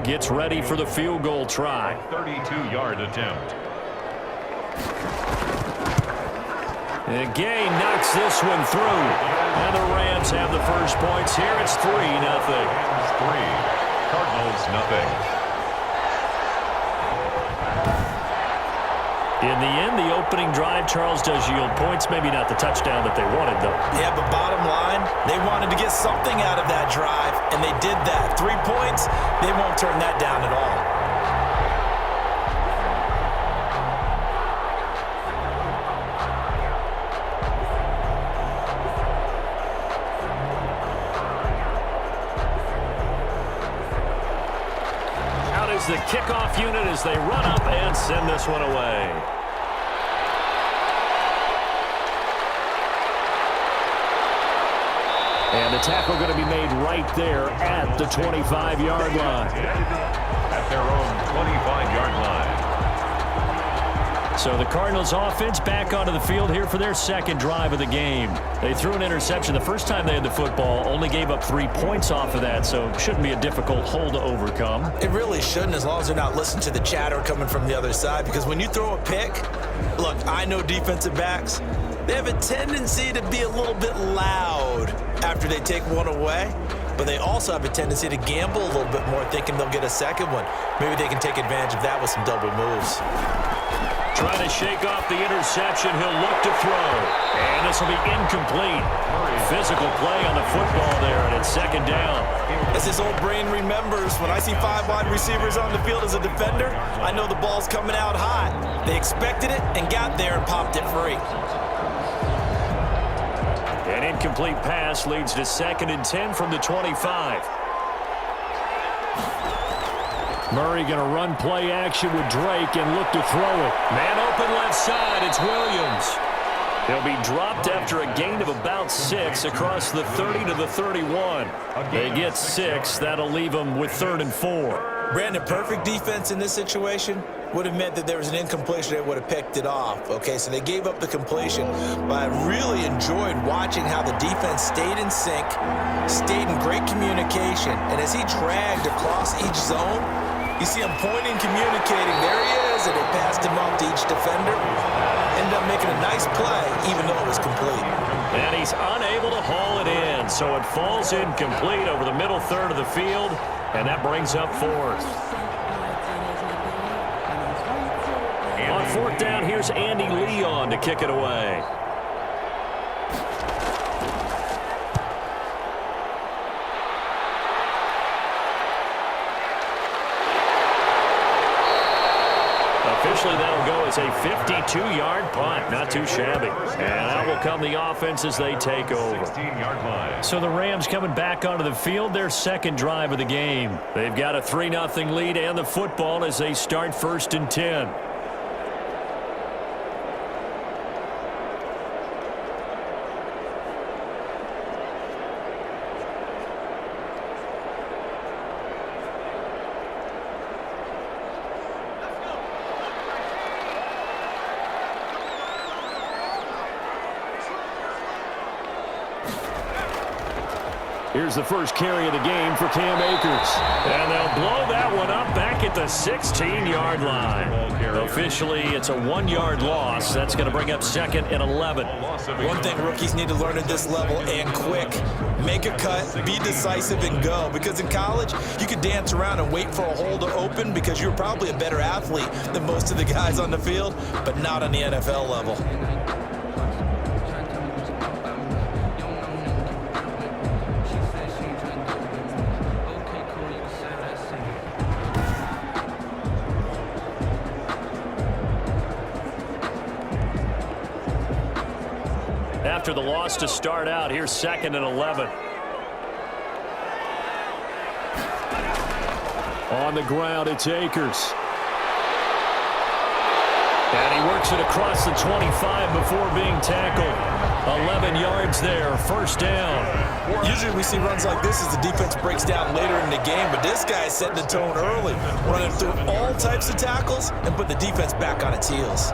now gets ready for the field goal try. 32-yard attempt. And Gay knocks this one through. And the Rams have the first points here. It's 3-0. Rams 3, Cardinals nothing. In the end, the opening drive, Charles, does yield points. Maybe not the touchdown that they wanted, though. Yeah, but bottom line, they wanted to get something out of that drive, and they did that. 3 points, they won't turn that down at all. The kickoff unit as they run up and send this one away. And the tackle going to be made right there at the 25-yard line. At their own 25-yard line. So the Cardinals offense back onto the field here for their second drive of the game. They threw an interception the first time they had the football, only gave up 3 points off of that, so it shouldn't be a difficult hole to overcome. It really shouldn't, as long as they're not listening to the chatter coming from the other side, because when you throw a pick, look, I know defensive backs, they have a tendency to be a little bit loud after they take one away, but they also have a tendency to gamble a little bit more, thinking they'll get a second one. Maybe they can take advantage of that with some double moves. Trying to shake off the interception. He'll look to throw. And this will be incomplete. Physical play on the football there, and it's second down. As his old brain remembers, when I see 5 wide receivers on the field as a defender, I know the ball's coming out hot. They expected it and got there and popped it free. An incomplete pass leads to 2nd and 10 from the 25. Murray going to run play action with Drake and look to throw it. Man open left side. It's Williams. He'll be dropped after a gain of about 6 across the 30 to the 31. They get 6. That'll leave them with 3rd and 4. Brandon, perfect defense in this situation would have meant that there was an incompletion that would have picked it off. Okay, so they gave up the completion, but I really enjoyed watching how the defense stayed in sync, stayed in great communication, and as he dragged across each zone, you see him pointing, communicating. There he is, and they passed him off to each defender. Ended up making a nice play, even though it was complete. And he's unable to haul it in, so it falls incomplete over the middle third of the field, and that brings up 4th. On 4th down, here's Andy Leon to kick it away. Officially, that'll go as a 52-yard punt. Not too shabby. And out will come the offense as they take over. 16-yard line. So the Rams coming back onto the field, their second drive of the game. They've got a 3-0 lead and the football as they start 1st and 10. Here's the first carry of the game for Cam Akers. And they'll blow that one up back at the 16-yard line. Officially, it's a 1-yard loss. That's going to bring up 2nd and 11. One thing rookies need to learn at this level, and quick. Make a cut, be decisive, and go. Because in college, you could dance around and wait for a hole to open because you're probably a better athlete than most of the guys on the field, but not on the NFL level. After the loss to start out, here's 2nd and 11. On the ground, it's Akers. And he works it across the 25 before being tackled. 11 yards there, 1st down. Usually we see runs like this as the defense breaks down later in the game, but this guy set the tone early, running through all types of tackles and put the defense back on its heels.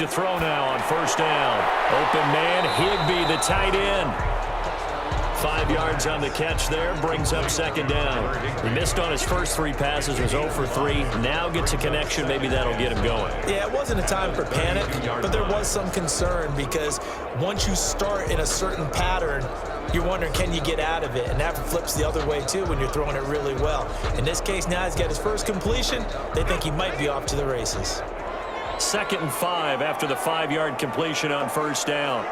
to throw now on first down. Open man, Higbee, the tight end. 5 yards on the catch there, brings up second down. He missed on his first 3 passes, was 0 for 3. Now gets a connection, maybe that'll get him going. Yeah, it wasn't a time for panic, but there was some concern because once you start in a certain pattern, you're wondering, can you get out of it? And that flips the other way, too, when you're throwing it really well. In this case, now he's got his first completion. They think he might be off to the races. 2nd and 5 after the 5-yard completion on first down.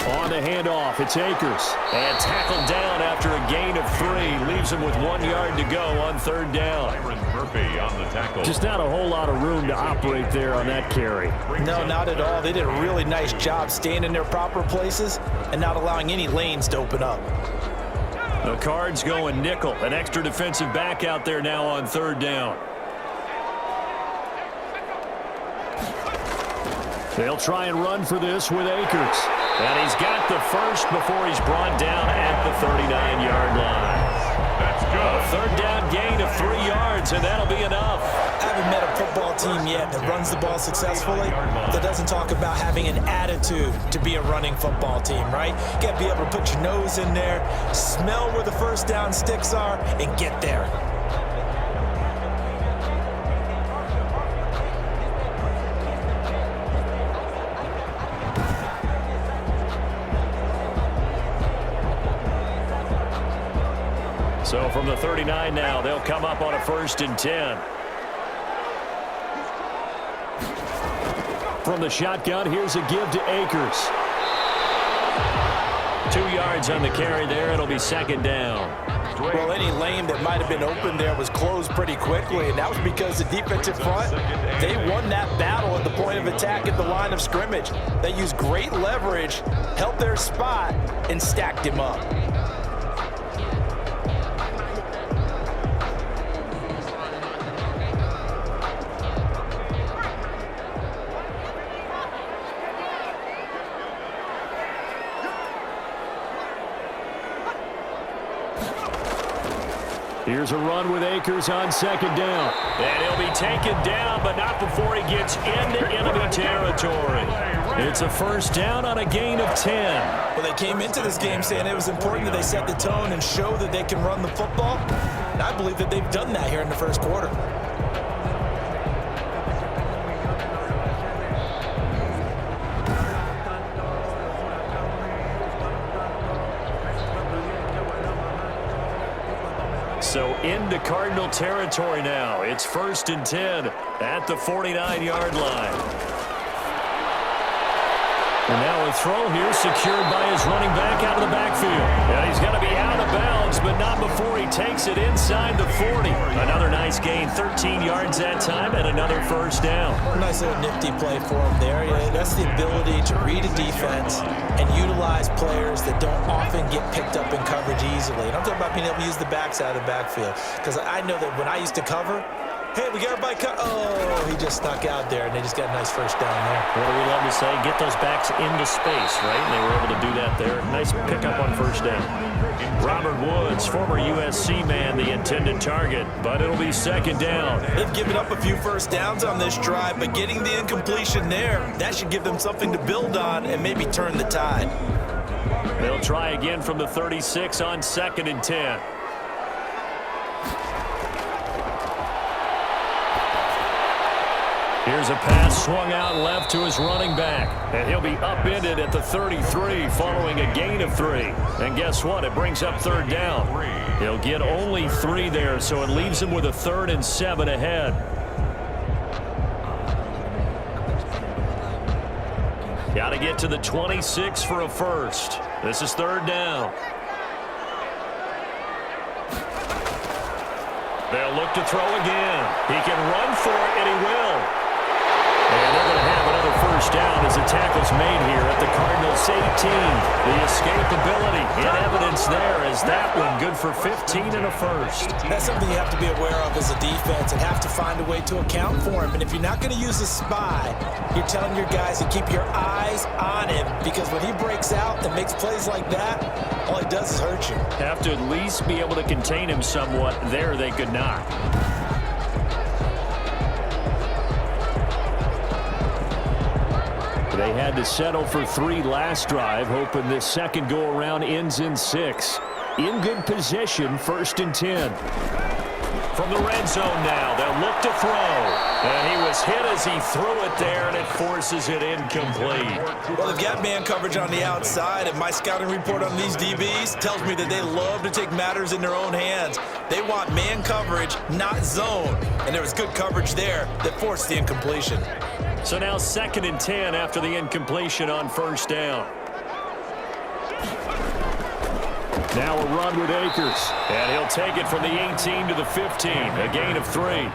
On the handoff, it's Akers. And tackled down after a gain of 3. Leaves him with 1 yard to go on third down. Byron Murphy on the tackle. Just not a whole lot of room to operate there on that carry. No, not at all. They did a really nice job staying in their proper places and not allowing any lanes to open up. The Cards going nickel. An extra defensive back out there now on third down. They'll try and run for this with Akers. And he's got the first before he's brought down at the 39-yard line. That's good. A third down gain of 3 yards, and that'll be enough. I haven't met a football team yet that runs the ball successfully that doesn't talk about having an attitude to be a running football team, right? You got to be able to put your nose in there, smell where the first down sticks are, and get there. So from the 39 now, they'll come up on a 1st and 10. From the shotgun, here's a give to Akers. 2 yards on the carry there. It'll be second down. Well, any lane that might have been open there was closed pretty quickly, and that was because the defensive front, they won that battle at the point of attack at the line of scrimmage. They used great leverage, held their spot, and stacked him up. Here's a run with Akers on second down. And he'll be taken down, but not before he gets into enemy territory. It's a first down on a gain of 10. Well, they came into this game saying it was important that they set the tone and show that they can run the football. And I believe that they've done that here in the first quarter. So into Cardinal territory now. It's 1st and 10 at the 49-yard line. And now a throw here secured by his running back out of the backfield. Yeah, he's going to be out of bounds, but not before he takes it inside the 40. Another nice gain, 13 yards that time, and another first down. Nice little nifty play for him there. Yeah, that's the ability to read a defense and utilize players that don't often get picked up in coverage easily. And I'm talking about being able to use the backs out of the backfield. Because I know that when I used to cover, hey, we got everybody cut. Oh, he just snuck out there, and they just got a nice first down there. What do we love to say? Get those backs into space, right? And they were able to do that there. Nice pickup on first down. Robert Woods, former USC man, the intended target, but it'll be second down. They've given up a few first downs on this drive, but getting the incompletion there, that should give them something to build on and maybe turn the tide. They'll try again from the 36 on 2nd and 10. Here's a pass swung out left to his running back. And he'll be upended at the 33 following a gain of 3. And guess what? It brings up third down. He'll get only 3 there, so it leaves him with a 3rd and 7 ahead. Got to get to the 26 for a first. This is third down. They'll look to throw again. He can run for it, and he will. And they're going to have another first down as the tackle's made here at the Cardinals' 18. The escapability in evidence there as that one good for 15 and a first. That's something you have to be aware of as a defense and have to find a way to account for him. And if you're not going to use a spy, you're telling your guys to keep your eyes on him, because when he breaks out and makes plays like that, all he does is hurt you. Have to at least be able to contain him somewhat. There they could not. They had to settle for 3 last drive, hoping this second go-around ends in 6. In good position, 1st and 10. From the red zone now, they'll look to throw. And he was hit as he threw it there, and it forces it incomplete. Well, they've got man coverage on the outside, and my scouting report on these DBs tells me that they love to take matters in their own hands. They want man coverage, not zone. And there was good coverage there that forced the incompletion. So now 2nd and 10 after the incompletion on 1st down. Now a run with Akers. And he'll take it from the 18 to the 15. A gain of 3.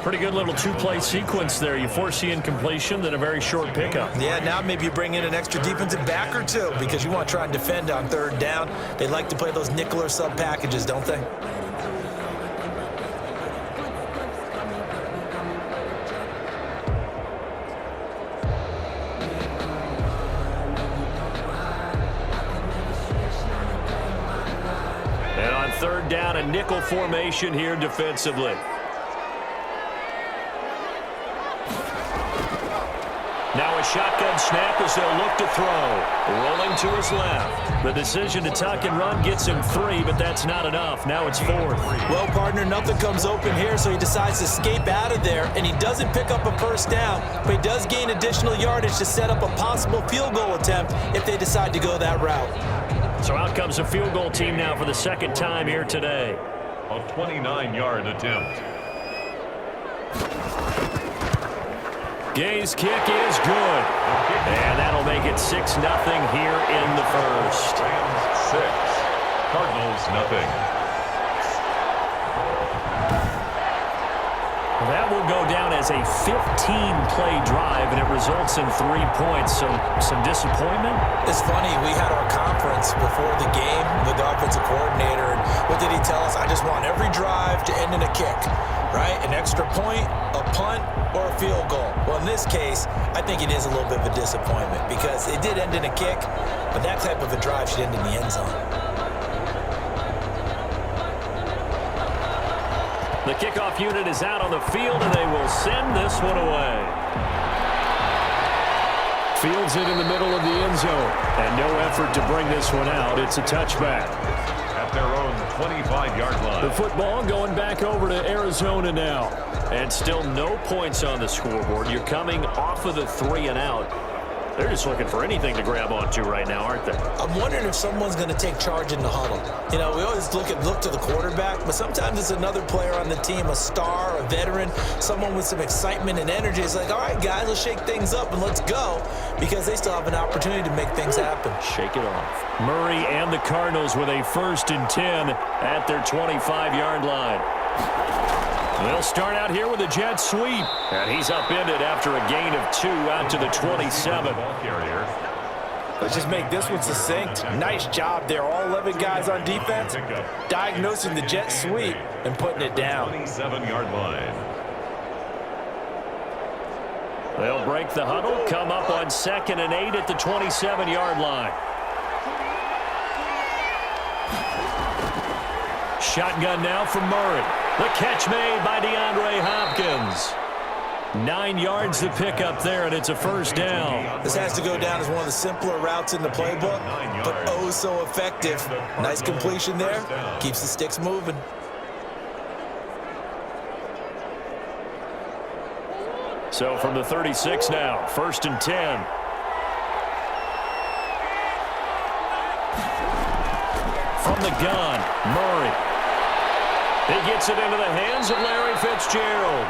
Pretty good little 2-play sequence there. You force the incompletion, then a very short pickup. Yeah, now maybe you bring in an extra defensive back or two because you want to try and defend on 3rd down. They like to play those nickel or sub packages, don't they? And on 3rd down, a nickel formation here defensively. Now a shotgun snap as they'll look to throw. Rolling to his left. The decision to tuck and run gets him 3, but that's not enough. Now it's 4th. Well, partner, nothing comes open here, so he decides to escape out of there, and he doesn't pick up a 1st down, but he does gain additional yardage to set up a possible field goal attempt if they decide to go that route. So out comes a field goal team now for the 2nd time here today. A 29-yard attempt. Gay's kick is good. And that'll make it 6-0 here in the 1st. Rams 6. Cardinals nothing. That will go down as a 15-play drive, and it results in 3 points. So some disappointment? It's funny, we had our conference before the game with the offensive coordinator, and what did he tell us? I just want every drive to end in a kick, right? An extra point, a punt, or a field goal. Well, in this case, I think it is a little bit of a disappointment because it did end in a kick, but that type of a drive should end in the end zone. The kickoff unit is out on the field, and they will send this one away. Fields it in the middle of the end zone, and no effort to bring this one out. It's a touchback. At their own 25-yard line. The football going back over to Arizona now. And still no points on the scoreboard. You're coming off of the 3 and out. They're just looking for anything to grab onto right now, aren't they? I'm wondering if someone's going to take charge in the huddle. You know, we always look to the quarterback, but sometimes it's another player on the team, a star, a veteran, someone with some excitement and energy. It's like, all right, guys, let's shake things up and let's go, because they still have an opportunity to make things happen. Shake it off. Murray and the Cardinals with a 1st and 10 at their 25-yard line. They'll start out here with a jet sweep. And he's upended after a gain of 2 out to the 27. Let's just make this one succinct. Nice job there. All 11 guys on defense diagnosing the jet sweep and putting it down. 27-yard line. They'll break the huddle, come up on 2nd and 8 at the 27-yard line. Shotgun now from Murray. The catch made by DeAndre Hopkins. 9 yards to pick up there, and it's a 1st down. This has to go down as one of the simpler routes in the playbook, but oh so effective. Nice completion there. Keeps the sticks moving. So from the 36 now, 1st and 10. From the gun, Murray. He gets it into the hands of Larry Fitzgerald.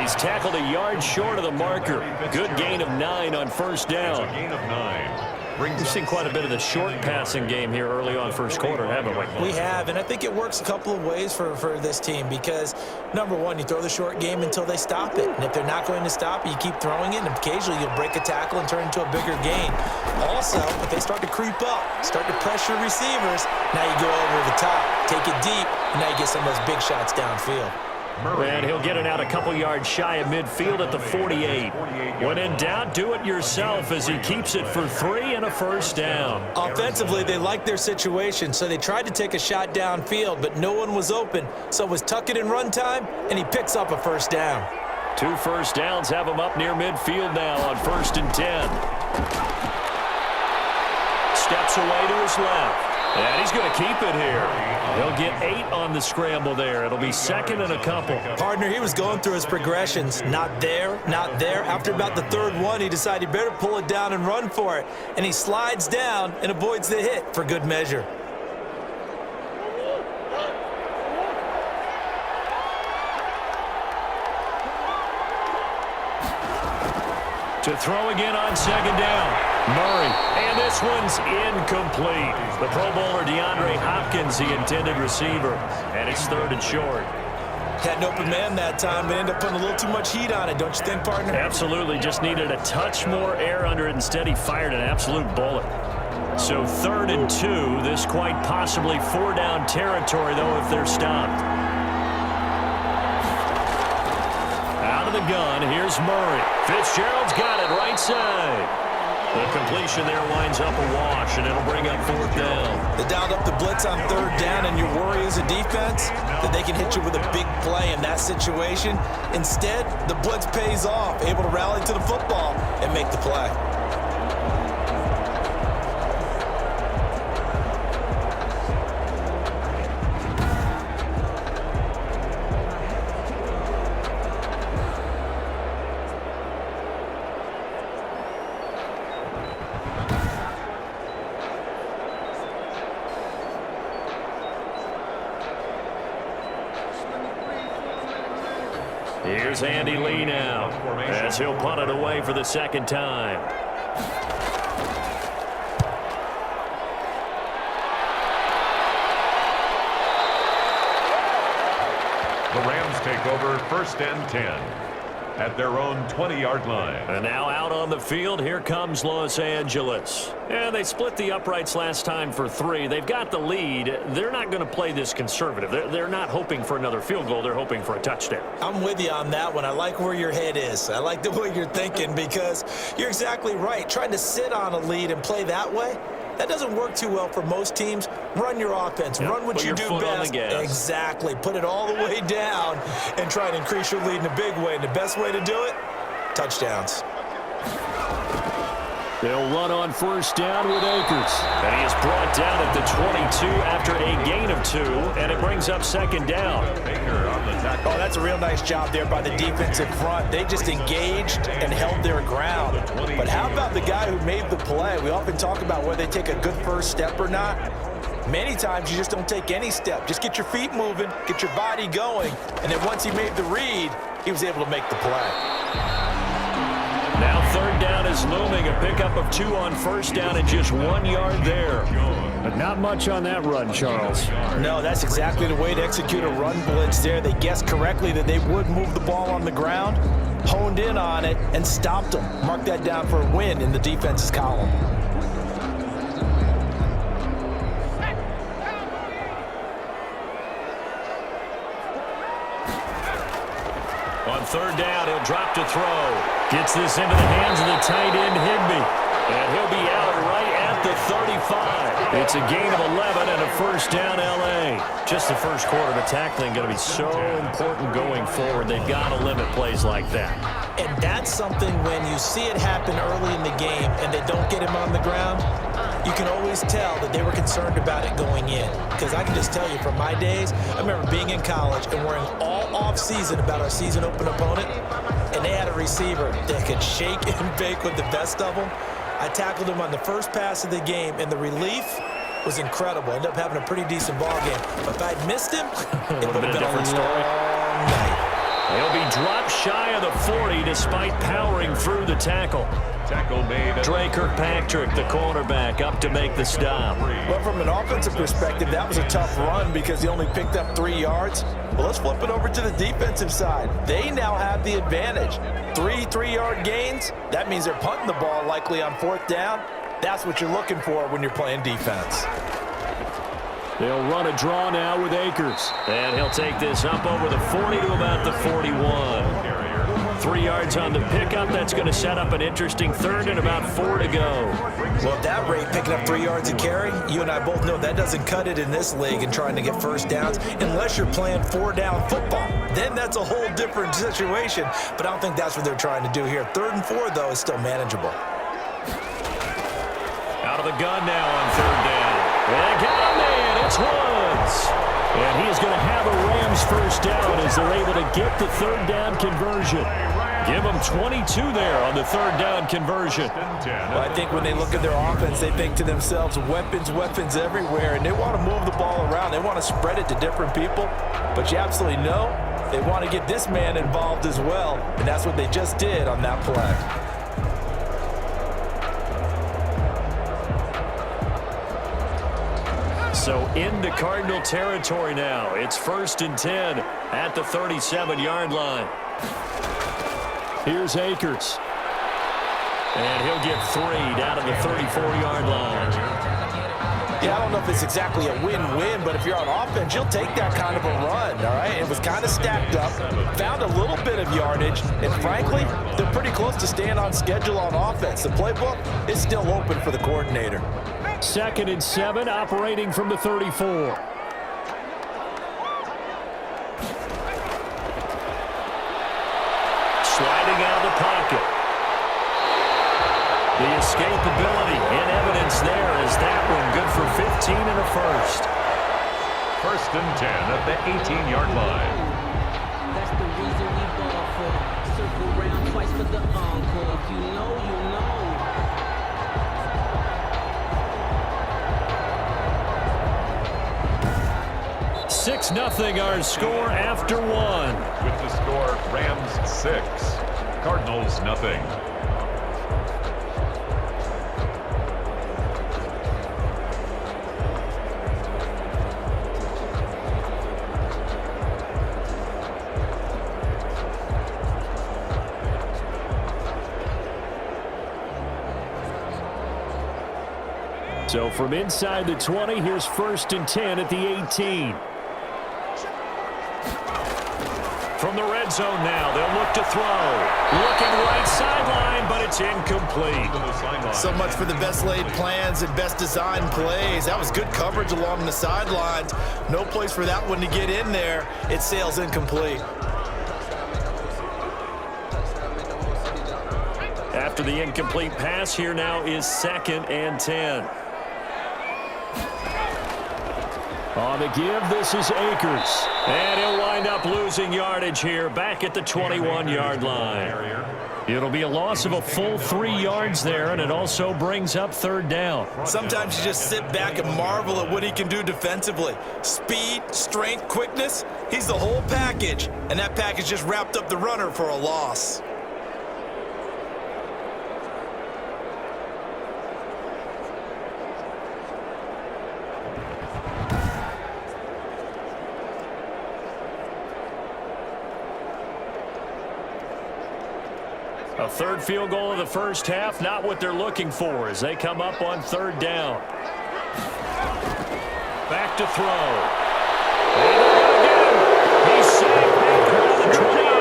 He's tackled a yard short of the marker. Good gain of 9 on 1st down. A gain of 9. We've seen quite a bit of the short passing game here early on 1st quarter, haven't we? We have, and I think it works a couple of ways for this team because, number one, you throw the short game until they stop it. And if they're not going to stop it, you keep throwing it, and occasionally you'll break a tackle and turn into a bigger gain. Also, if they start to creep up, start to pressure receivers, now you go over the top, take it deep, and now you get some of those big shots downfield. And he'll get it out a couple yards shy of midfield at the 48. When in doubt, do it yourself as he keeps it for 3 and a 1st down. Offensively, they liked their situation, so they tried to take a shot downfield, but no one was open. So it was tuck it and run time, and he picks up a 1st down. 2 first downs have him up near midfield now on 1st and 10. Steps away to his left. And he's going to keep it here. He'll get 8 on the scramble there. It'll be 2nd and a couple. Partner, he was going through his progressions. Not there, not there. After about the 3rd one, he decided he better pull it down and run for it. And he slides down and avoids the hit for good measure. To throw again on 2nd down. Murray, and this one's incomplete. The Pro Bowler DeAndre Hopkins, the intended receiver, and it's 3rd and short. Had an open man that time, but ended up putting a little too much heat on it, don't you think, partner? Absolutely, just needed a touch more air under it. Instead, he fired an absolute bullet. So 3rd and 2, this quite possibly 4-down territory, though, if they're stopped. Out of the gun, here's Murray. Fitzgerald's got it right side. The completion there winds up a wash, and it'll bring up 4th down. They dialed up the blitz on 3rd down, and your worry as a defense that they can hit you with a big play in that situation. Instead, the blitz pays off, able to rally to the football and make the play. Here's Andy Lee now, as he'll punt it away for the 2nd time. The Rams take over 1st and 10 at their own 20-yard line. And now out on the field, here comes Los Angeles. And they split the uprights last time for 3. They've got the lead. They're not going to play this conservative. They're not hoping for another field goal. They're hoping for a touchdown. I'm with you on that one. I like where your head is. I like the way you're thinking because you're exactly right. Trying to sit on a lead and play that way, that doesn't work too well for most teams. Run your offense. Yep, run what you do best. Exactly. Put it all the way down and try and increase your lead in a big way. And the best way to do it, touchdowns. They'll run on 1st down with Akers. And he is brought down at the 22 after a gain of 2, and it brings up 2nd down. Oh, that's a real nice job there by the defensive front. They just engaged and held their ground. But how about the guy who made the play? We often talk about whether they take a good first step or not. Many times you just don't take any step. Just get your feet moving, get your body going, and then once he made the read, he was able to make the play. Now 3rd down is looming. A pickup of 2 on 1st down and just 1 yard there. But not much on that run, Charles. No, that's exactly the way to execute a run blitz there. They guessed correctly that they would move the ball on the ground, honed in on it, and stopped them. Mark that down for a win in the defense's column. On 3rd down, he'll drop to throw. Gets this into the hands of the tight end, Higbee. And he'll be out right at the 35. It's a gain of 11 and a 1st down, L.A. Just the first quarter, but tackling going to be so important going forward. They've got to limit plays like that. And that's something when you see it happen early in the game and they don't get him on the ground, you can always tell that they were concerned about it going in. Because I can just tell you from my days, I remember being in college and worrying all off-season about our season open opponent, and they had a receiver that could shake and bake with the best of them. I tackled him on the first pass of the game, and the relief was incredible. Ended up having a pretty decent ball game. But if I'd missed him, it would have been a different story. Night. He'll be dropped shy of the 40 despite powering through the tackle. Tackle made. Dre Kirkpatrick, the cornerback, up to make the stop. Well, from an offensive perspective, that was a tough run because he only picked up 3 yards. Well, let's flip it over to the defensive side. They now have the advantage. 3 3-yard gains. That means they're punting the ball likely on 4th down. That's what you're looking for when you're playing defense. They'll run a draw now with Akers. And he'll take this up over the 40 to about the 41. 3 yards on the pickup. That's going to set up an interesting third and about 4 to go. Well, at that rate, picking up 3 yards a carry, you and I both know that doesn't cut it in this league and trying to get first downs unless you're playing 4-down football. Then that's a whole different situation, but I don't think that's what they're trying to do here. 3rd and 4, though, is still manageable. Out of the gun now on 3rd down. They got a man. It's Woods. And he is going to have a Rams first down as they're able to get the 3rd down conversion. Give them 22 there on the 3rd down conversion. Well, I think when they look at their offense, they think to themselves, weapons everywhere, and they want to move the ball around. They want to spread it to different people, but you absolutely know they want to get this man involved as well, and that's what they just did on that play. So into Cardinal territory now. It's 1st and 10 at the 37-yard line. Here's Akers. And he'll get 3 down to the 34-yard line. Yeah, I don't know if it's exactly a win-win, but if you're on offense, you'll take that kind of a run, all right? It was kind of stacked up, found a little bit of yardage, and frankly, they're pretty close to staying on schedule on offense. The playbook is still open for the coordinator. 2nd and 7, operating from the 34. Sliding out of the pocket. The escapability in evidence there is that one good for 15 and a first. 1st and 10 at the 18-yard line. That's the reason we ball for. Circle round twice for the encore. If you know, you know. 6-0 our score after 1. With the score, Rams 6, Cardinals nothing. So from inside the 20, here's 1st and 10 at the 18. From the red zone now, they'll look to throw. Looking right sideline, but it's incomplete. So much for the best laid plans and best designed plays. That was good coverage along the sidelines. No place for that one to get in there. It sails incomplete. After the incomplete pass, here now is 2nd and 10. On the give, this is Akers. And he'll wind up losing yardage here back at the 21-yard line. It'll be a loss of a full 3 yards there, and it also brings up 3rd down. Sometimes you just sit back and marvel at what he can do defensively. Speed, strength, quickness, he's the whole package. And that package just wrapped up the runner for a loss. A 3rd field goal of the first half, not what they're looking for as they come up on 3rd down. Back to throw. And he's sacked back around the 28.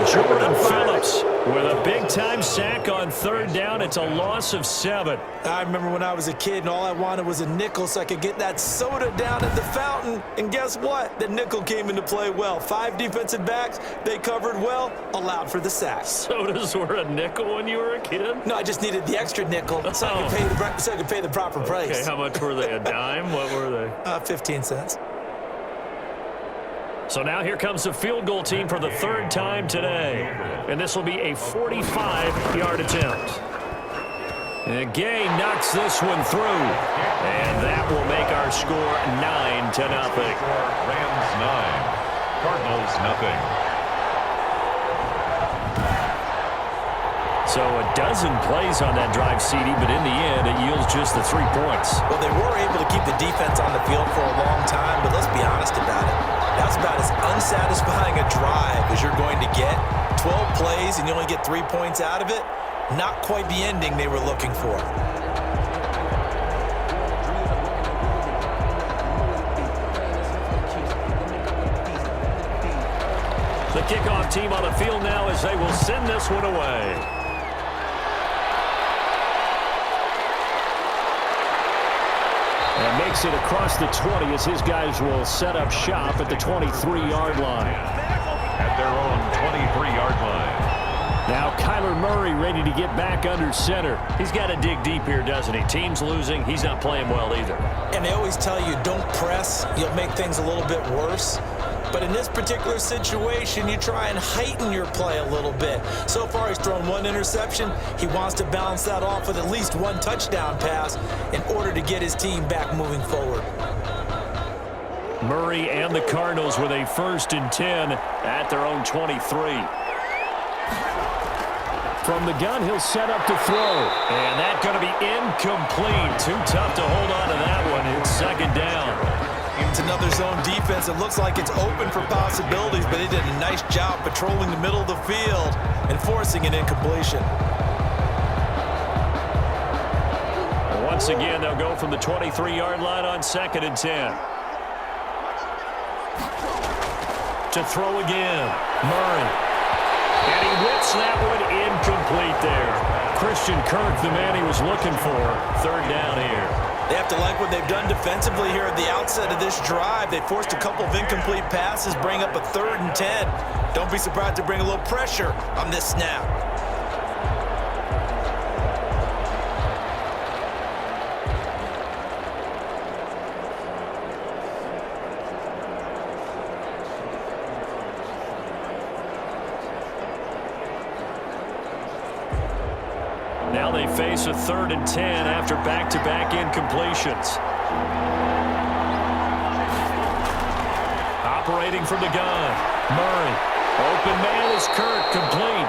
Jordan Phillips with a big-time sack on 3rd down. It's a loss of 7. I remember when I was a kid and all I wanted was a nickel so I could get that soda down at the fountain. And guess what? The nickel came into play well. 5 defensive backs, they covered well, allowed for the sack. Sodas were a nickel when you were a kid? No, I just needed the extra nickel so I could pay the proper price. Okay, how much were they? A dime? What were they? 15 cents. So now here comes the field goal team for the 3rd time today. And this will be a 45-yard attempt. And Gay knocks this one through. And that will make our score 9-0. Rams 9, Cardinals nothing. So a dozen plays on that drive, CD, but in the end, it yields just the 3 points. Well, they were able to keep the defense on the field for a long time, but let's be honest about it. That's about as unsatisfying a drive as you're going to get. 12 plays and you only get 3 points out of it. Not quite the ending they were looking for. The kickoff team on the field now as they will send this one away. And makes it across the 20 as his guys will set up shop at the 23-yard line. At their own 23-yard line. Now Kyler Murray ready to get back under center. He's got to dig deep here, doesn't he? Team's losing. He's not playing well either. And they always tell you, don't press. You'll make things a little bit worse. But in this particular situation, you try and heighten your play a little bit. So far, he's thrown one interception. He wants to balance that off with at least one touchdown pass in order to get his team back moving forward. Murray and the Cardinals with a 1st and 10 at their own 23. From the gun, he'll set up to throw. And that's going to be incomplete. Too tough to hold on to that one. It's 2nd down. It's another zone defense. It looks like it's open for possibilities, but they did a nice job patrolling the middle of the field and forcing an incompletion. Once again, they'll go from the 23-yard line on 2nd and 10. To throw again. Murray. And he whips that one incomplete there. Christian Kirk, the man he was looking for. 3rd down here. They have to like what they've done defensively here at the outset of this drive. They forced a couple of incomplete passes, bring up a 3rd and 10. Don't be surprised to bring a little pressure on this snap. Now they face a 3rd and 10 after back-to-back incompletions. Operating from the gun. Murray. Open man is Kirk, complete.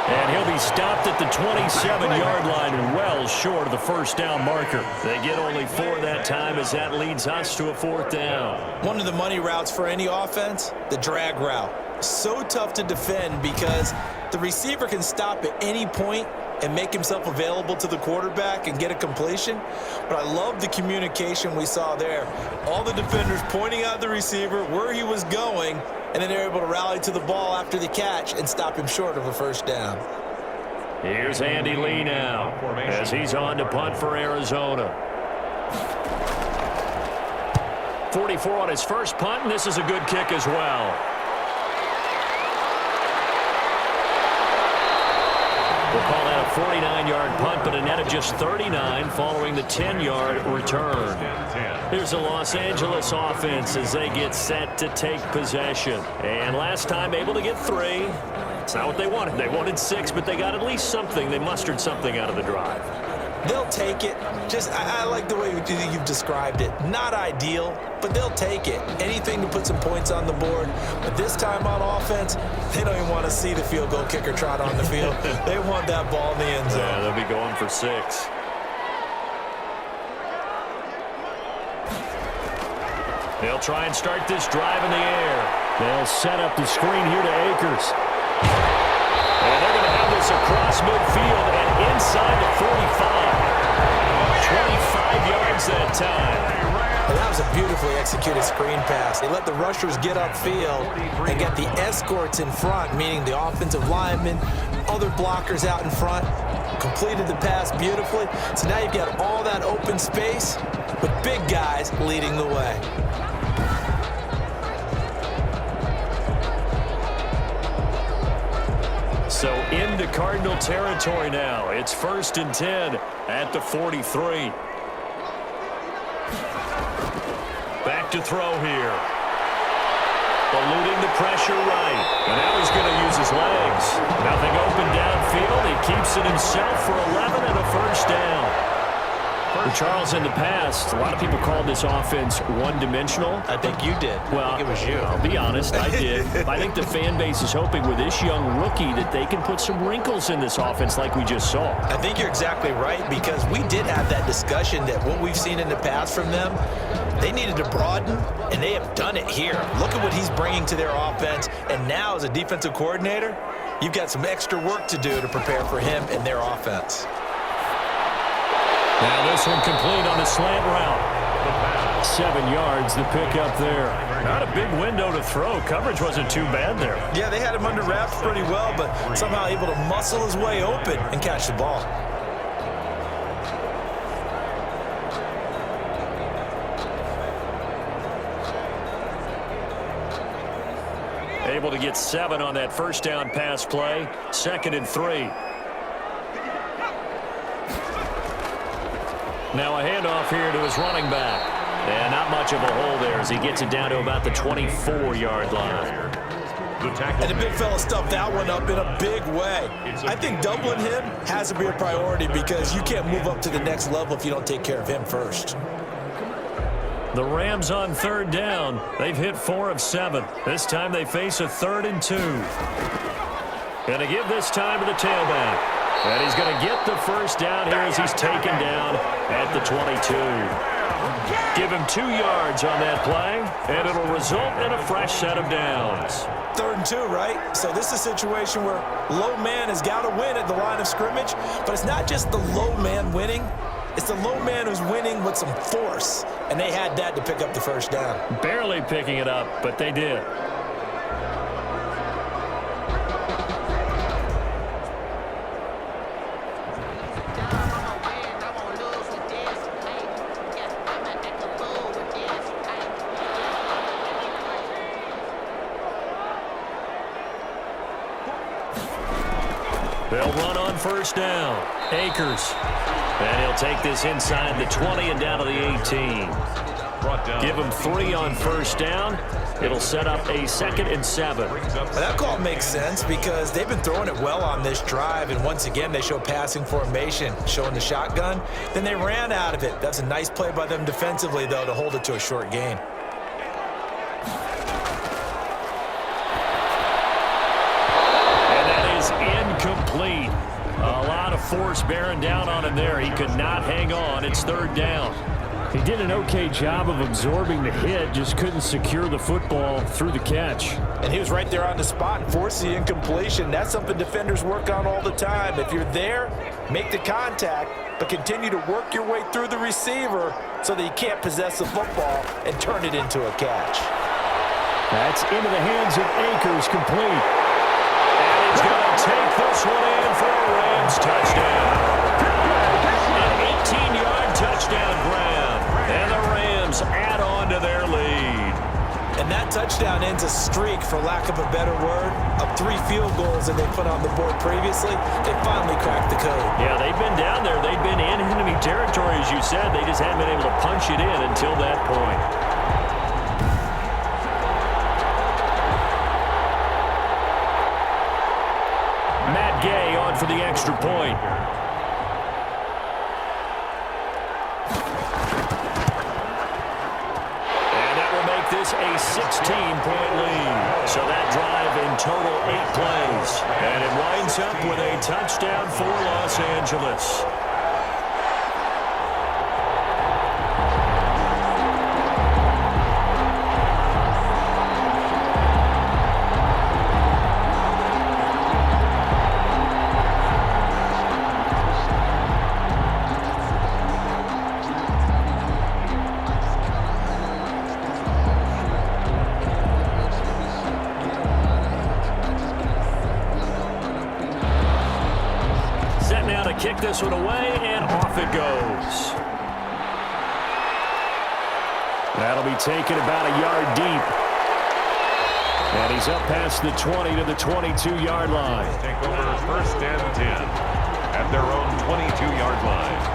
And he'll be stopped at the 27-yard line and well short of the 1st down marker. They get only 4 that time as that leads us to a 4th down. One of the money routes for any offense, the drag route. So tough to defend because the receiver can stop at any point and make himself available to the quarterback and get a completion. But I love the communication we saw there. All the defenders pointing out the receiver, where he was going, and then they're able to rally to the ball after the catch and stop him short of a 1st down. Here's Andy Lee now as he's on to punt for Arizona. 44 on his first punt, and this is a good kick as well. We'll call that a 49-yard punt, but a net of just 39 following the 10-yard return. Here's the Los Angeles offense as they get set to take possession. And last time able to get 3. It's not what they wanted. They wanted 6, but they got at least something. They mustered something out of the drive. They'll take it. I like the way you've described it. Not ideal, but they'll take it. Anything to put some points on the board. But this time on offense, they don't even want to see the field goal kicker trot on the field. They want that ball in the end zone. Yeah, they'll be going for 6. They'll try and start this drive in the air. They'll set up the screen here to Akers. And they're going to have this across midfield and inside the 45. 25 yards that time. Well, that was a beautifully executed screen pass. They let the rushers get upfield and get the escorts in front, meaning the offensive linemen, other blockers out in front, completed the pass beautifully. So now you've got all that open space with big guys leading the way. So into Cardinal territory now. It's 1st and 10 at the 43. Back to throw here. Eluding the pressure right. And now he's going to use his legs. Nothing open downfield. He keeps it himself for 11 and a 1st down. Charles, in the past, a lot of people called this offense one-dimensional. I think you did. Well, I think it was you. I'll be honest, I did. I think the fan base is hoping with this young rookie that they can put some wrinkles in this offense like we just saw. I think you're exactly right, because we did have that discussion that what we've seen in the past from them, they needed to broaden, and they have done it here. Look at what he's bringing to their offense, and now as a defensive coordinator, you've got some extra work to do to prepare for him and their offense. Now this one complete on a slant route. 7 yards, the pick up there. Not a big window to throw. Coverage wasn't too bad there. Yeah, they had him under wraps pretty well, but somehow able to muscle his way open and catch the ball. Able to get 7 on that first down pass play. 2nd and 3. Now a handoff here to his running back. And not much of a hole there as he gets it down to about the 24-yard line. And the big fella stuffed that one up in a big way. I think doubling him has to be a priority because you can't move up to the next level if you don't take care of him first. The Rams on 3rd down. They've hit 4 of 7. This time they face a 3rd and 2. Going to give this time to the tailback. And he's going to get the first down here as he's taken down at the 22. Give him 2 yards on that play, and it'll result in a fresh set of downs. 3rd and 2, right? So this is a situation where low man has got to win at the line of scrimmage, but it's not just the low man winning. It's the low man who's winning with some force, and they had that to pick up the first down. Barely picking it up, but they did. They'll run on first down. Akers. And he'll take this inside the 20 and down to the 18. Give him 3 on first down. It'll set up a 2nd and 7. Well, that call makes sense because they've been throwing it well on this drive, and once again they show passing formation, showing the shotgun. Then they ran out of it. That's a nice play by them defensively, though, to hold it to a short gain. And that is incomplete. A lot of force bearing down on him there. He could not hang on. It's 3rd down. He did an okay job of absorbing the hit, just couldn't secure the football through the catch. And he was right there on the spot and forced the incompletion. That's something defenders work on all the time. If you're there, make the contact, but continue to work your way through the receiver so that you can't possess the football and turn it into a catch. That's into the hands of Akers, complete. And he's going to take this one in for a Rams touchdown. An 18-yard touchdown grab. And the Rams add on to their lead. And that touchdown ends a streak, for lack of a better word, of 3 field goals that they put on the board previously. They finally cracked the code. Yeah, they've been down there. They've been in enemy territory, as you said. They just haven't been able to punch it in until that point. Matt Gay on for the extra point. This a 16-point lead. So that drive in total 8 plays. And it winds up with a touchdown for Los Angeles. Kick this one away, and off it goes. That'll be taken about a yard deep. And he's up past the 20 to the 22-yard line. Take over 1st and 10 at their own 22-yard line.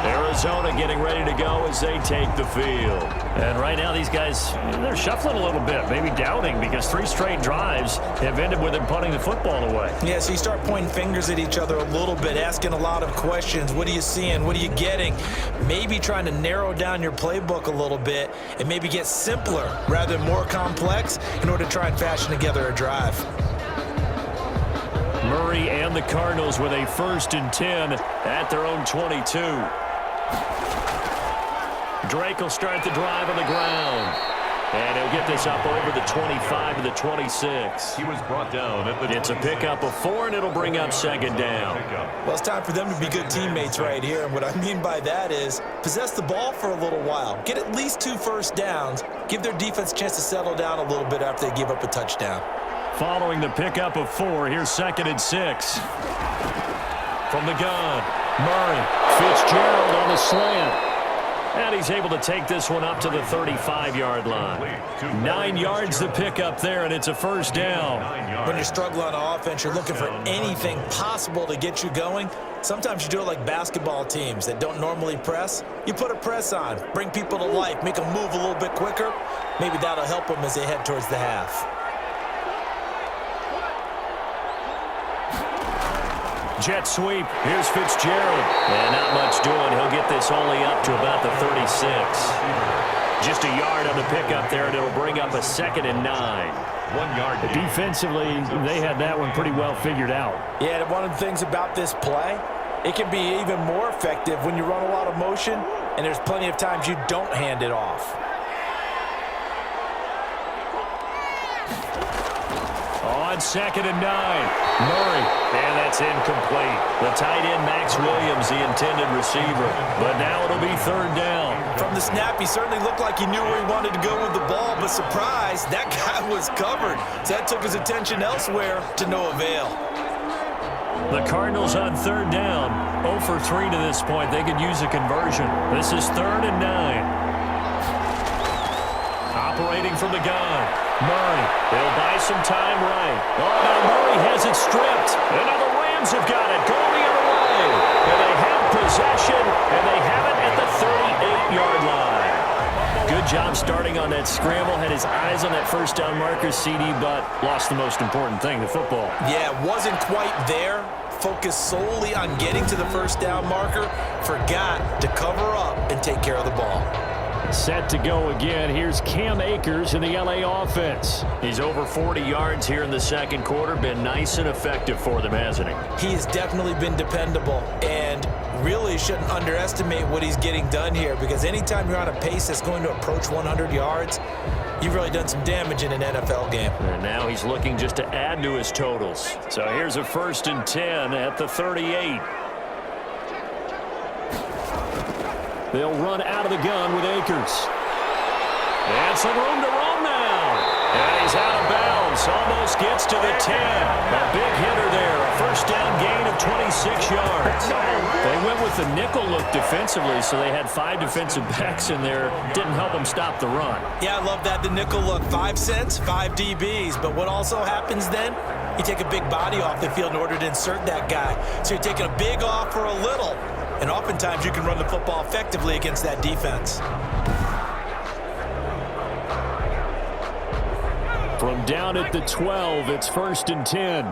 Arizona getting ready to go as they take the field. And right now these guys, they're shuffling a little bit, maybe doubting, because 3 straight drives have ended with them punting the football away. Yeah, so you start pointing fingers at each other a little bit, asking a lot of questions. What are you seeing? What are you getting? Maybe trying to narrow down your playbook a little bit and maybe get simpler rather than more complex in order to try and fashion together a drive. Murray and the Cardinals with a 1st and 10 at their own 22. Drake will start the drive on the ground. And he'll get this up over the 25 to the 26. He was brought down at the It's a pickup of 4, and it'll bring up second down. Well, it's time for them to be good teammates right here. And what I mean by that is possess the ball for a little while. Get at least 2 first downs. Give their defense a chance to settle down a little bit after they give up a touchdown. Following the pickup of 4, here's 2nd and 6. From the gun, Murray. Fitzgerald on the slant. And he's able to take this one up to the 35-yard line. 9 yards to pick up there, and it's a first down. When you're struggling on offense, you're looking for anything possible to get you going. Sometimes you do it like basketball teams that don't normally press. You put a press on, bring people to life, make them move a little bit quicker. Maybe that'll help them as they head towards the half. Jet sweep. Here's Fitzgerald. And not much doing. He'll get this only up to about the 36. Just a yard on the pickup there, and it'll bring up a 2nd and 9. 1 yard. Defensively, they had that one pretty well figured out. Yeah, and one of the things about this play, it can be even more effective when you run a lot of motion, and there's plenty of times you don't hand it off. On 2nd and 9, Murray, and that's incomplete. The tight end, Max Williams, the intended receiver. But now it'll be 3rd down. From the snap, he certainly looked like he knew where he wanted to go with the ball, but surprise, that guy was covered. So that took his attention elsewhere to no avail. The Cardinals on 3rd down, 0 for 3 to this point. They could use a conversion. This is 3rd and 9. Operating from the gun. Murray, they'll buy some time right. Oh, now Murray has it stripped. And now the Rams have got it. Going the other way. And they have possession, and they have it at the 38-yard line. Good job starting on that scramble. Had his eyes on that first down marker, CD, but lost the most important thing, the football. Yeah, wasn't quite there. Focused solely on getting to the first down marker. Forgot to cover up and take care of the ball. Set to go again. Here's Cam Akers in the LA offense. He's over 40 yards here in the second quarter. Been nice and effective for them, hasn't he? He has definitely been dependable, and really shouldn't underestimate what he's getting done here, because anytime you're on a pace that's going to approach 100 yards, you've really done some damage in an NFL game. And now he's looking just to add to his totals. So here's a 1st and 10 at the 38. They'll run out of the gun with Akers. And some room to roam now. And he's out of bounds. Almost gets to the 10. A big hitter there. A first down gain of 26 yards. They went with the nickel look defensively, so they had 5 defensive backs in there. Didn't help them stop the run. Yeah, I love that, the nickel look. 5 cents, 5 DBs. But what also happens then? You take a big body off the field in order to insert that guy. So you're taking a big off for a little. And oftentimes you can run the football effectively against that defense. From down at the 12, it's 1st and 10.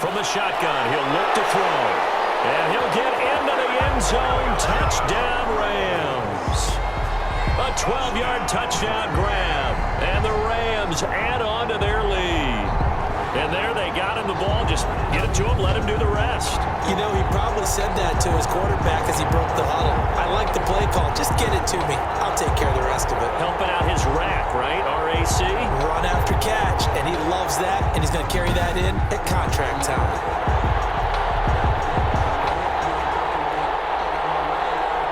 From the shotgun, he'll look to throw. And he'll get into the end zone. Touchdown, Rams. A 12-yard touchdown grab. And the Rams add on to their lead. And there they got him the ball. Just get it to him, let him do the rest. You know, he probably said that to his quarterback as he broke the huddle. I like the play call. Just get it to me. I'll take care of the rest of it. Helping out his rack, right? RAC. Run after catch. And he loves that. And he's going to carry that in at contract time.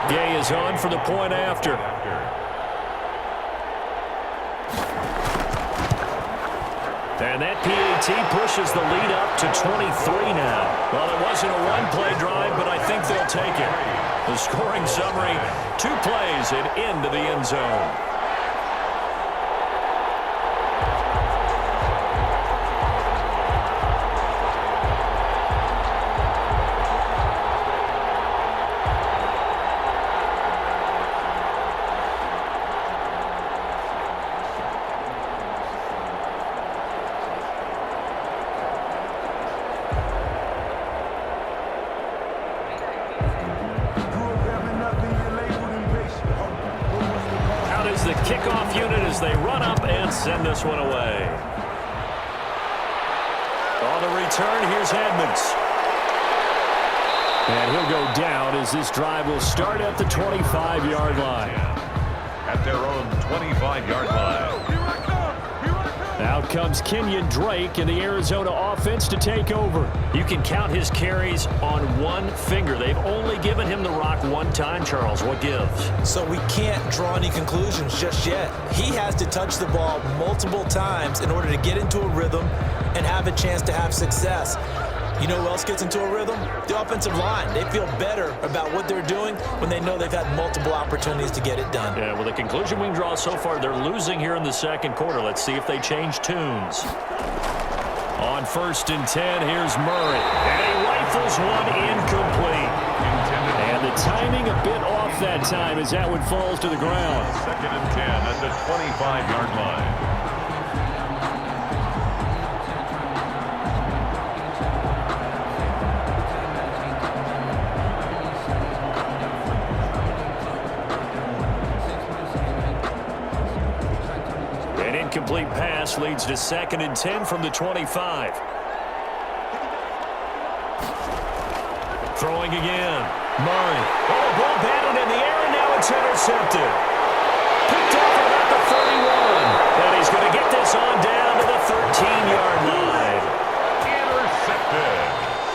Gay is on for the point after. And that PAT pushes the lead up to 23 now. Well, it wasn't a one-play drive, but I think they'll take it. The scoring summary, 2 plays and into the end zone. The kickoff unit as they run up and send this one away. On the return, here's Edmonds. And he'll go down as this drive will start at the 25-yard line. At their own 25-yard line. Out comes Kenyon Drake and the Arizona offense to take over. You can count his carries on one finger. They've only given him the rock one time, Charles. What gives? So we can't draw any conclusions just yet. He has to touch the ball multiple times in order to get into a rhythm and have a chance to have success. You know who else gets into a rhythm? The offensive line. They feel better about what they're doing when they know they've had multiple opportunities to get it done. Yeah, well, the conclusion we can draw so far, they're losing here in the second quarter. Let's see if they change tunes. On 1st and 10, here's Murray. And he rifles one incomplete. And the timing a bit off that time as that one falls to the ground. 2nd and 10 at the 25-yard line. Incomplete pass leads to 2nd and 10 from the 25. Throwing again. Murray. Oh, ball batted in the air, and now it's intercepted. Picked off about the 31. And he's going to get this on down to the 13-yard line. Intercepted.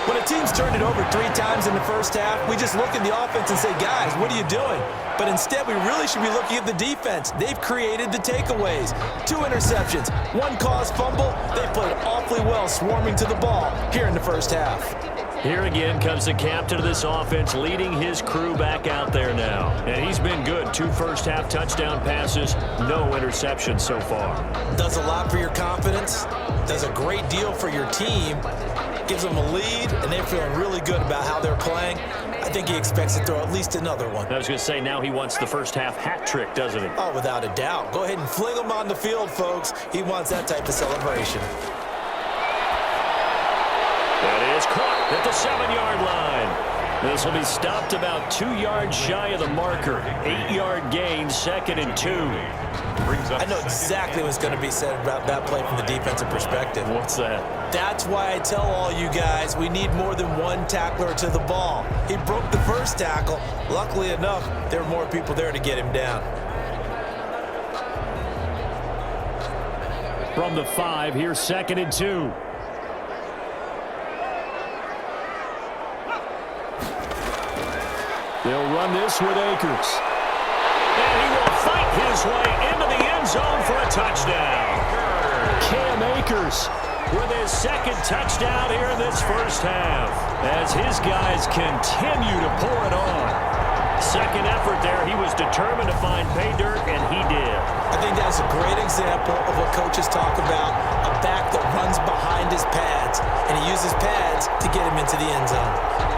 When a team's turned it over 3 times in the first half, we just look at the offense and say, guys, what are you doing? But instead, we really should be looking at the defense. They've created the takeaways. 2 interceptions, 1 caused fumble. They played awfully well swarming to the ball here in the first half. Here again comes the captain of this offense leading his crew back out there now. And he's been good. 2 first-half touchdown passes, no interceptions so far. Does a lot for your confidence. Does a great deal for your team. Gives them a lead, and they're feeling really good about how they're playing. I think he expects to throw at least another one. I was going to say, now he wants the first-half hat trick, doesn't he? Oh, without a doubt. Go ahead and fling him on the field, folks. He wants that type of celebration. That is caught at the 7-yard line. This will be stopped about 2 yards shy of the marker. 8-yard gain, 2nd and 2. I know exactly what's going to be said about that play from the defensive perspective. What's that? That's why I tell all you guys we need more than one tackler to the ball. He broke the first tackle. Luckily enough, there were more people there to get him down. From the 5, here's 2nd and 2. They'll run this with Akers. And he will fight his way into the end zone for a touchdown. Cam Akers with his 2nd touchdown here in this first half as his guys continue to pour it on. 2nd effort there, he was determined to find pay dirt, and he did. I think that's a great example of what coaches talk about, a back that runs behind his pads, and he uses pads to get him into the end zone.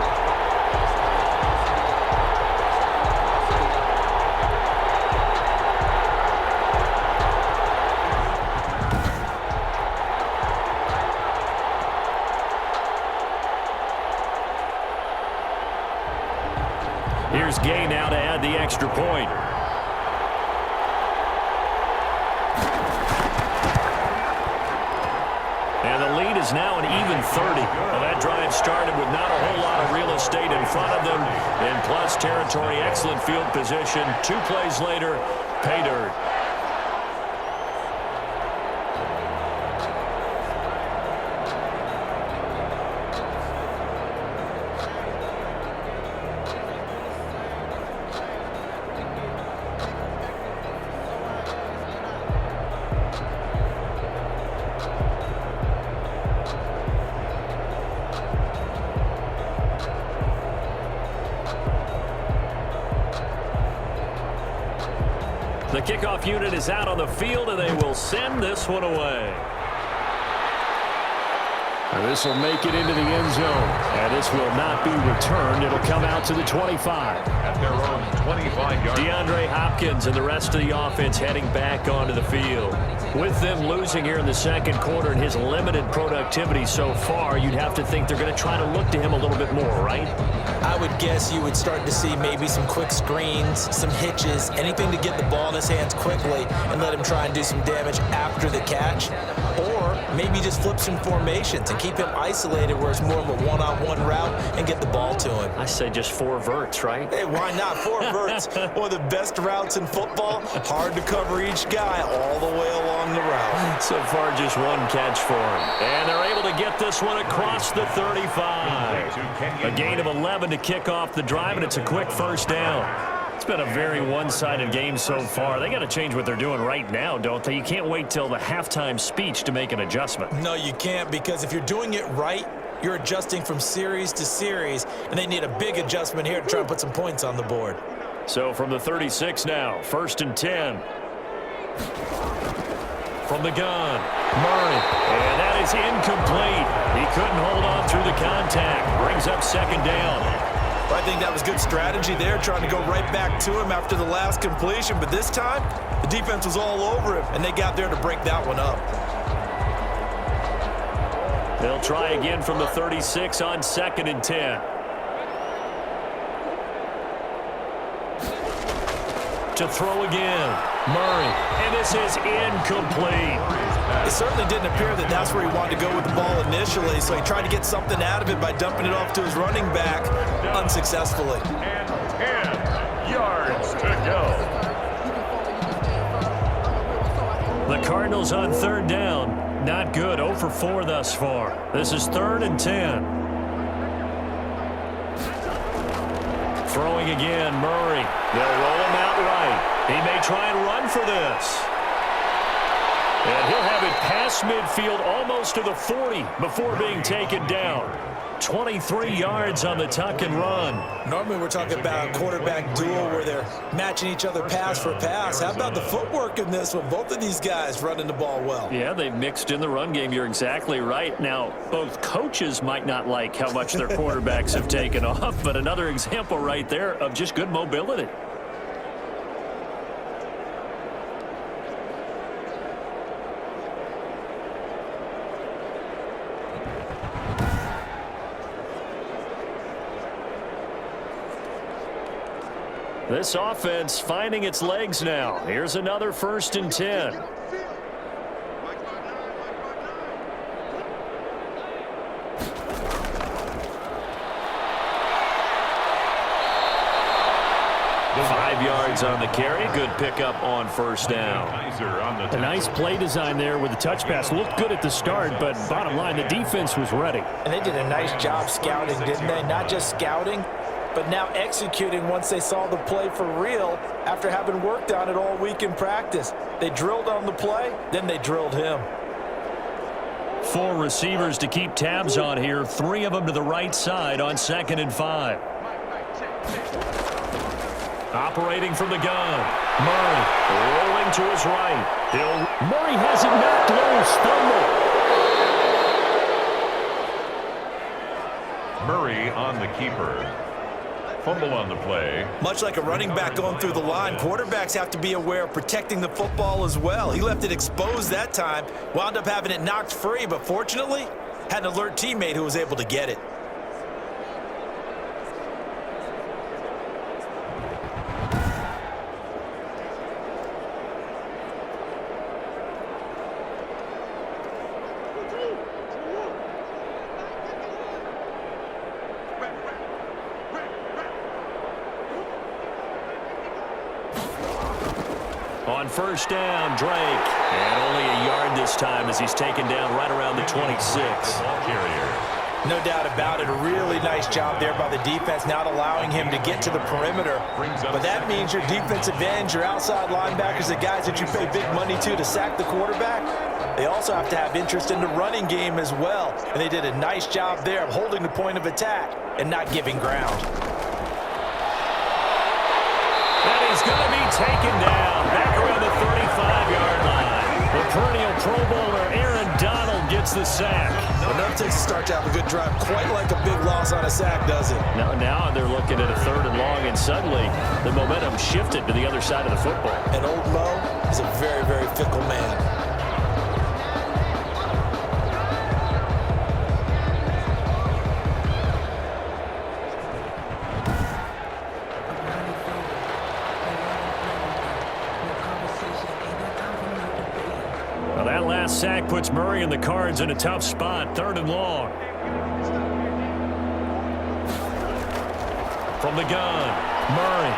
Here's Gay now to add the extra point. And the lead is now an even 30. Well, that drive started with not a whole lot of real estate in front of them. In plus territory, excellent field position. 2 plays later, pay dirt. The kickoff unit is out on the field, and they will send this one away. And this will make it into the end zone. And this will not be returned. It'll come out to the 25. At their own 25-yard line. DeAndre Hopkins and the rest of the offense heading back onto the field. With them losing here in the second quarter and his limited productivity so far, you'd have to think they're going to try to look to him a little bit more, right? I would guess you would start to see maybe some quick screens, some hitches, anything to get the ball in his hands quickly and let him try and do some damage after the catch. Or maybe just flip some formations and keep him isolated where it's more of a one-on-one route and get the ball to him. I say just 4 verts, right? Hey, why not? 4 verts, one of the best routes in football. Hard to cover each guy all the way along the route. So far, just 1 catch for him. And they're able to get this one across the 35. A gain of 11 to kick off the drive, and it's a quick first down. It's been a very one-sided game so far. They got to change what they're doing right now, don't they? You can't wait till the halftime speech to make an adjustment. No, you can't, because if you're doing it right, you're adjusting from series to series, and they need a big adjustment here to try and put some points on the board. So from the 36 now, 1st and 10. From the gun, Murray. And that is incomplete. He couldn't hold on through the contact. Brings up 2nd down. I think that was good strategy there, trying to go right back to him after the last completion. But this time, the defense was all over him, and they got there to break that one up. They'll try again from the 36 on 2nd and 10. To throw again, Murray. And this is incomplete. It certainly didn't appear that that's where he wanted to go with the ball initially, so he tried to get something out of it by dumping it off to his running back unsuccessfully. And 10 yards to go. The Cardinals on 3rd down. Not good. 0 for 4 thus far. This is 3rd and 10. Throwing again, Murray. They'll roll him out right. He may try and run for this. And he'll have it past midfield almost to the 40 before being taken down. 23 yards on the tuck and run. Normally we're talking about a quarterback duel where they're matching each other pass for pass. How about the footwork in this one? Both of these guys running the ball well. Yeah, they've mixed in the run game. You're exactly right. Now, both coaches might not like how much their quarterbacks have taken off, but another example right there of just good mobility. This offense finding its legs now. Here's another 1st and 10. Five yards on the carry. Good pickup on 1st down. A nice play design there with the touch pass. Looked good at the start, but bottom line, the defense was ready. And they did a nice job scouting, didn't they? Not just scouting, but now executing once they saw the play for real after having worked on it all week in practice. They drilled on the play, then they drilled him. 4 receivers to keep tabs on here. 3 of them to the right side on 2nd and 5. Operating from the gun. Murray rolling to his right. Murray has it knocked loose. Fumble. Murray on the keeper. Fumble on the play. Much like a running back going through the line, quarterbacks have to be aware of protecting the football as well. He left it exposed that time, wound up having it knocked free, but fortunately, had an alert teammate who was able to get it. On 1st down, Drake. And only a yard this time as he's taken down right around the 26. No doubt about it. A really nice job there by the defense, not allowing him to get to the perimeter. But that means your defensive ends, your outside linebackers, the guys that you pay big money to sack the quarterback, they also have to have interest in the running game as well. And they did a nice job there of holding the point of attack and not giving ground. That is going to be taken down back around the 35-yard line. The perennial Pro Bowler Aaron Donald gets the sack. Well, never takes a start to have a good drive, quite like a big loss on a sack, does it? Now they're looking at a 3rd and long, and suddenly the momentum shifted to the other side of the football. And old Mo is a very, very fickle man. that last sack puts Murray and the Cards in a tough spot. 3rd and long. From the gun, Murray.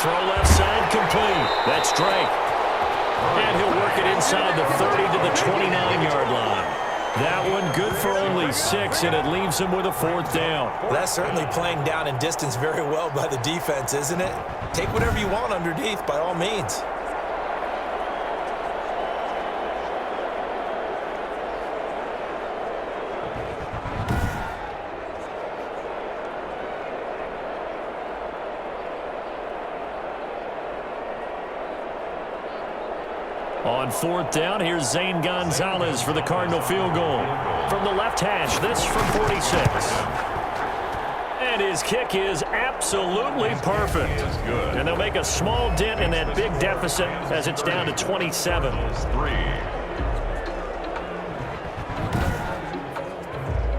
Throw left side complete. That's Drake. And he'll work it inside the 30 to the 29-yard line. That one good for only 6, and it leaves him with a 4th down. Well, that's certainly playing down and distance very well by the defense, isn't it? Take whatever you want underneath, by all means. On 4th down, here's Zane Gonzalez for the Cardinal field goal. From the left hash, this from 46. And his kick is absolutely perfect. And they'll make a small dent in that big deficit as it's down to 27.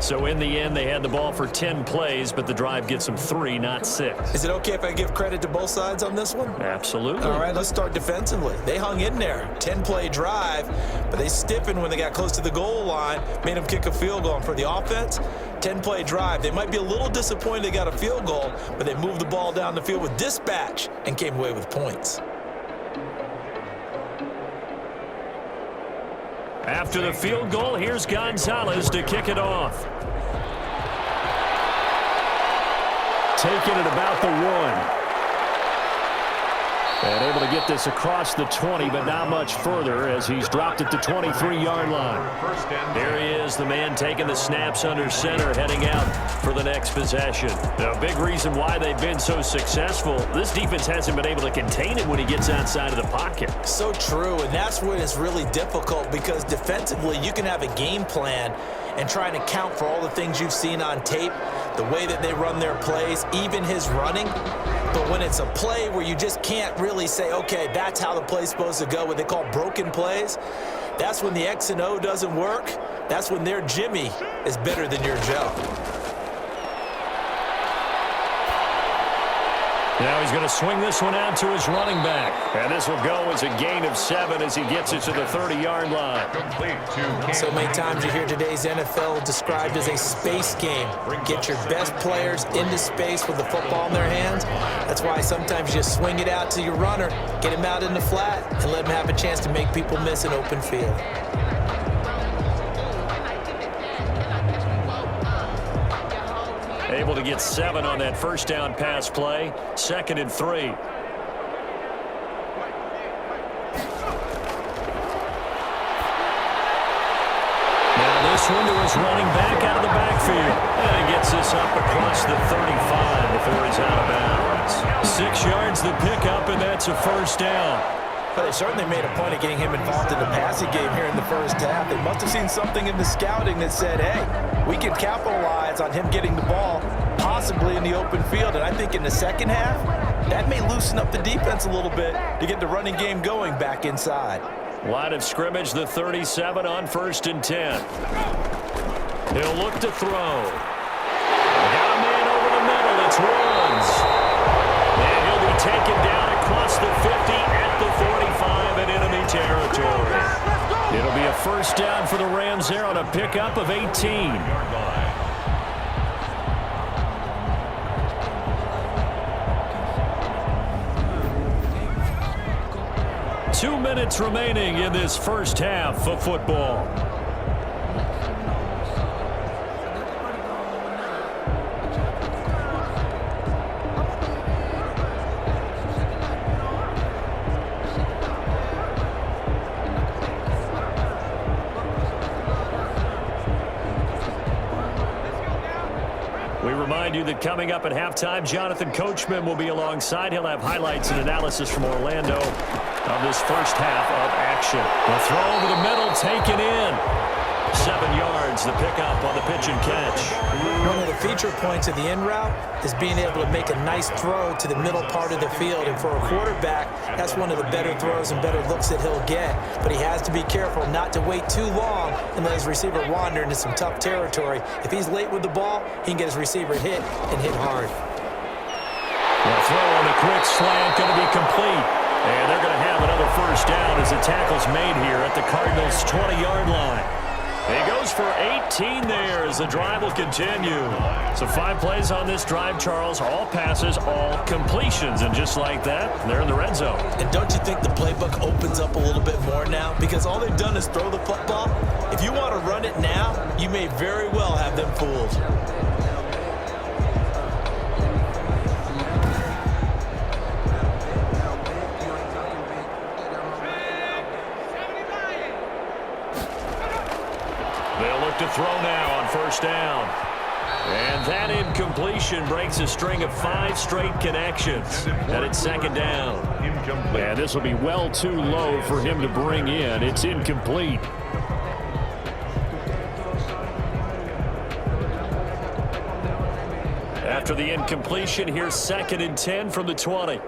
So in the end, they had the ball for 10 plays, but the drive gets them 3, not 6. Is it okay if I give credit to both sides on this one? Absolutely. All right, let's start defensively. They hung in there. 10-play drive, but they stiffened when they got close to the goal line, made them kick a field goal. And for the offense, 10-play drive. They might be a little disappointed they got a field goal, but they moved the ball down the field with dispatch and came away with points. After the field goal, here's Gonzalez to kick it off. Taking it about the 1. And able to get this across the 20, but not much further as he's dropped it to 23-yard line. There he is, the man taking the snaps under center, heading out for the next possession. A big reason why they've been so successful, this defense hasn't been able to contain him when he gets outside of the pocket. So true, and that's what is really difficult because defensively you can have a game plan and trying to account for all the things you've seen on tape, the way that they run their plays, even his running. But when it's a play where you just can't really say, okay, that's how the play's supposed to go, what they call broken plays, that's when the X and O doesn't work. That's when their Jimmy is better than your Joe. Now he's going to swing this one out to his running back. And this will go as a gain of 7 as he gets it to the 30-yard line. So many times you hear today's NFL described as a space game. Get your best players into space with the football in their hands. That's why sometimes you just swing it out to your runner, get him out in the flat, and let him have a chance to make people miss an open field. Able to get 7 on that first down pass play. 2nd and 3. Now this one to his running back out of the backfield. And he gets this up across the 35 before he's out of bounds. 6 yards the pickup, and that's a first down. But they certainly made a point of getting him involved in the passing game here in the first half. They must have seen something in the scouting that said, hey, we can capitalize on him getting the ball, possibly in the open field. And I think in the second half, that may loosen up the defense a little bit to get the running game going back inside. Line of scrimmage, the 37 on 1st and 10. He'll look to throw. Got a man over the middle. It's Woods. And he'll be taken down across the 50 at the 45 in enemy territory. It'll be a first down for the Rams there on a pickup of 18. 2 minutes remaining in this first half of football. We remind you that coming up at halftime, Jonathan Coachman will be alongside. He'll have highlights and analysis from Orlando of this first half of action. The throw over the middle, taken in. 7 yards, the pickup on the pitch and catch. One of the feature points of the in route is being able to make a nice throw to the middle part of the field. And for a quarterback, that's one of the better throws and better looks that he'll get. But he has to be careful not to wait too long and let his receiver wander into some tough territory. If he's late with the ball, he can get his receiver hit and hit hard. The throw on the quick slant going to be complete. And they're going to have another first down as the tackle's made here at the Cardinals' 20-yard line. He goes for 18 there as the drive will continue. So 5 plays on this drive, Charles. All passes, all completions. And just like that, they're in the red zone. And don't you think the playbook opens up a little bit more now? Because all they've done is throw the football. If you want to run it now, you may very well have them fooled. They'll look to throw now on first down. And that incompletion breaks a string of 5 straight connections. And it's second down. Incomplete. And this will be well too low for him to bring in. It's incomplete. After the incompletion, here's 2nd and 10 from the 20.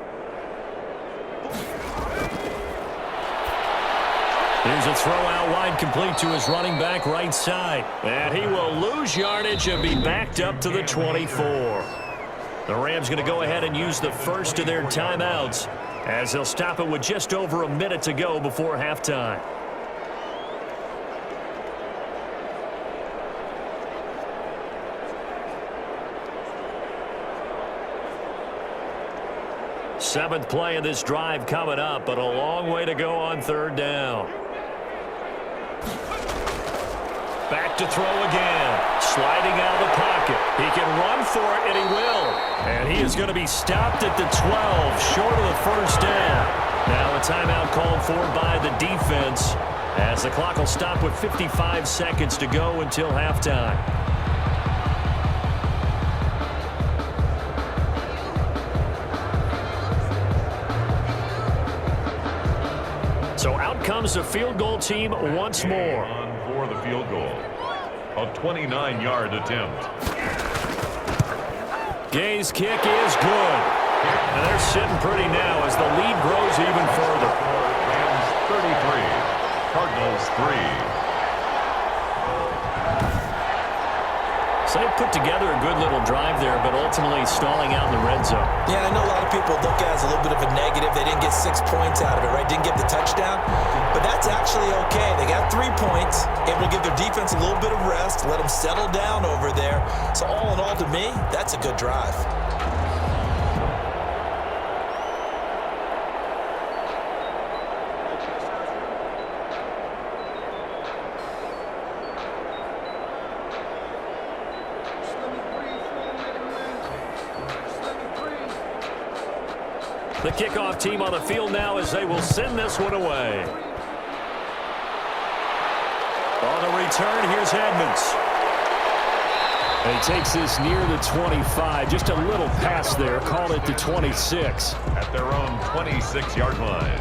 Here's a throw out wide, complete to his running back right side. And he will lose yardage and be backed up to the 24. The Rams going to go ahead and use the first of their timeouts as they'll stop it with just over a minute to go before halftime. Seventh play of this drive coming up, but a long way to go on third down. Back to throw again. Sliding out of the pocket. He can run for it, and he will. And he is going to be stopped at the 12, short of the first down. Now a timeout called for by the defense as the clock will stop with 55 seconds to go until halftime. So out comes the field goal team once more. On for the field goal. A 29-yard attempt. Gay's kick is good. And they're sitting pretty now as the lead grows even further. Rams 33. Cardinals 3. So they put together a good little drive there, but ultimately stalling out in the red zone. Yeah, I know a lot of people look at it as a little bit of a negative. They didn't get 6 points out of it, right? Didn't get the touchdown. But that's actually okay. They got 3 points. It will give their defense a little bit of rest, let them settle down over there. So all in all, to me, that's a good drive. The kickoff team on the field now as they will send this one away. On the return, here's Edmonds. And he takes this near the 25. Just a little pass there. Called it the 26. At their own 26-yard line.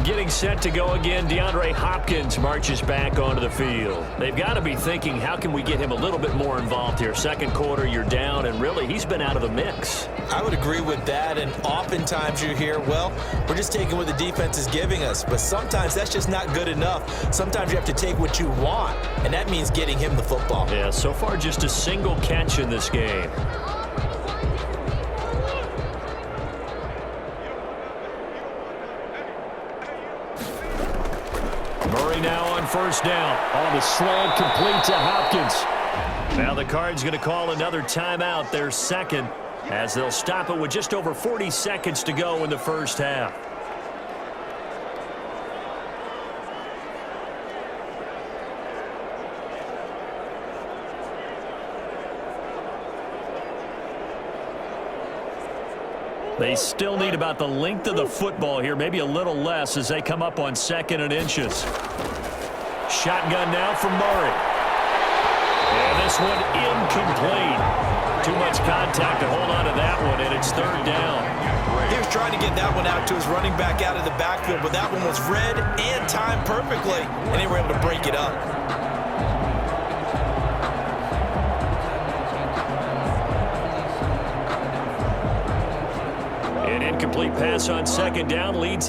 Getting set to go again, DeAndre Hopkins marches back onto the field. They've got to be thinking, how can we get him a little bit more involved here? Second quarter, you're down, and really, he's been out of the mix. I would agree with that, and oftentimes you hear, well, we're just taking what the defense is giving us, but sometimes that's just not good enough. Sometimes you have to take what you want, and that means getting him the football. Yeah, so far just a single catch in this game. Murray now on first down. On the slant, complete to Hopkins. Now the Cards going to call another timeout, their second, as they'll stop it with just over 40 seconds to go in the first half. They still need about the length of the football here, maybe a little less as they come up on 2nd and inches. Shotgun now from Murray. And this one incomplete. Too much contact to hold on to that one, and it's third down. He was trying to get that one out to his running back out of the backfield, but that one was read and timed perfectly, and they were able to break it up. An incomplete pass on second down leads